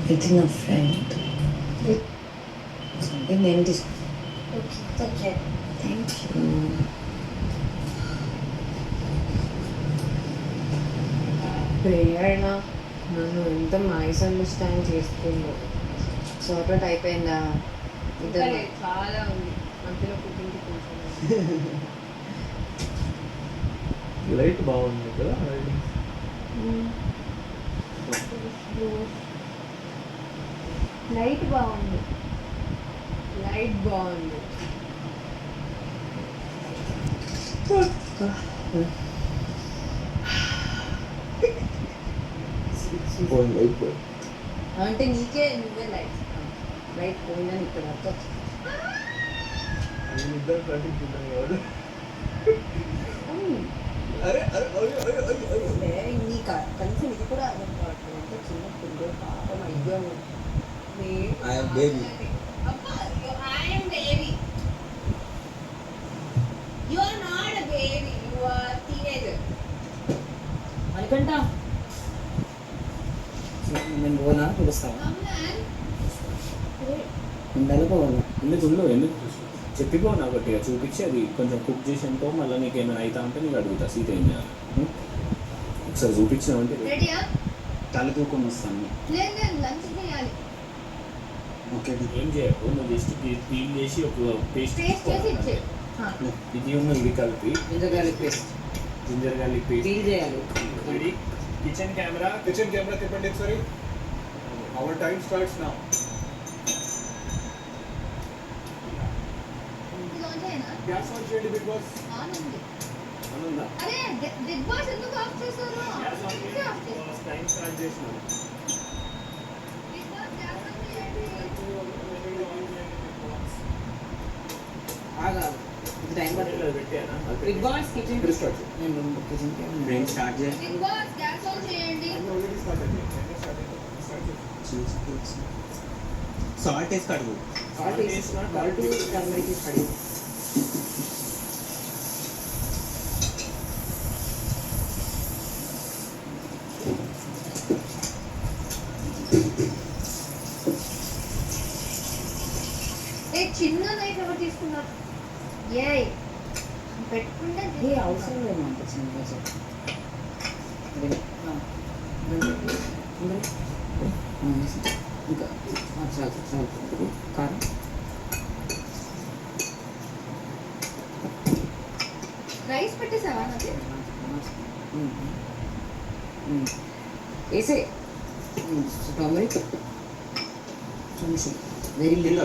Meeting a friend. Something name this. Okay. Thank you. ప్రేరణ నన్ను ఎంత misunderstand చేస్తుందో. Sort out అయిపోయిందా? ఇద్దరు చాలా ఉంది మధ్యలో కుకింగ్కి కొంచెం లైట్ బాగుంది కదా. లైట్ బాగుంది. లైట్ బాగుంది. అంటే నీకే నువ్వే లైట్ లైట్ పోయిందని ఇక్కడ అర్థం. నీకు కనీసం ఇది కూడా అర్థం కావట్లేదు. అంటే చిన్న పిల్లలు పాపం అయ్యో అనుకుంట నేను పోనా పిలుస్తావా? ఉండాలి పోవాలా? ఎందుకు చెప్పిపోనా ఒకటిగా చూపించి అది కొంచెం కుక్ చేసి అనుకో. మళ్ళీ నీకు ఏమైనా అవుతా అంటే నీకు అడుగుతా సీత ఏం చేయాలి ఒకసారి చూపించినామంటే తల తూకొని వస్తాను. ఓకే ఏం చేయకు. నువ్వు జస్ట్ క్లీన్ చేసి ఒక పేస్ట్ ఇది ఉన్న ఇది కలిపి జింజర్ గార్లిక్ పేస్ట్ పీల్ చేయాలి. రెడీ. కిచెన్ కెమెరా తిప్పండి ఒకసారి. Our time starts now. Gas on చేయండి. బిగ్ బాస్ అనుందా? బిగ్ బాస్ ఎందుకు ఆఫ్ చేశారు? టైం స్టార్ట్ చేసినాను. టైం పెట్టానా? Bigg Boss kitchen brain start చేయాలి. బిగ్ బాస్ గ్యాస్ ఆన్ చేయండి. సాల్ట్ వేసి కడుగు. సాల్ట్ టర్మరిక్ వేసి కడుగు. చిన్న నైఫ్ ఎవరు తీసుకున్నారు? ఏ పెట్టుకుంటే అవసరం లేదు అంత చిన్నగా చెప్పు. ఇంకా చాలు కారం రైస్ పెట్టేసావా? నాకు వేసే టర్మరిక్ కొంచెం వెరీ లిటిల్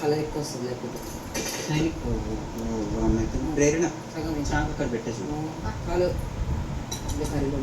కలర్ ఎక్కువ వస్తుంది. లేకపోతే ప్రేరణ సగం అక్కడ పెట్టేసి కర్రీలో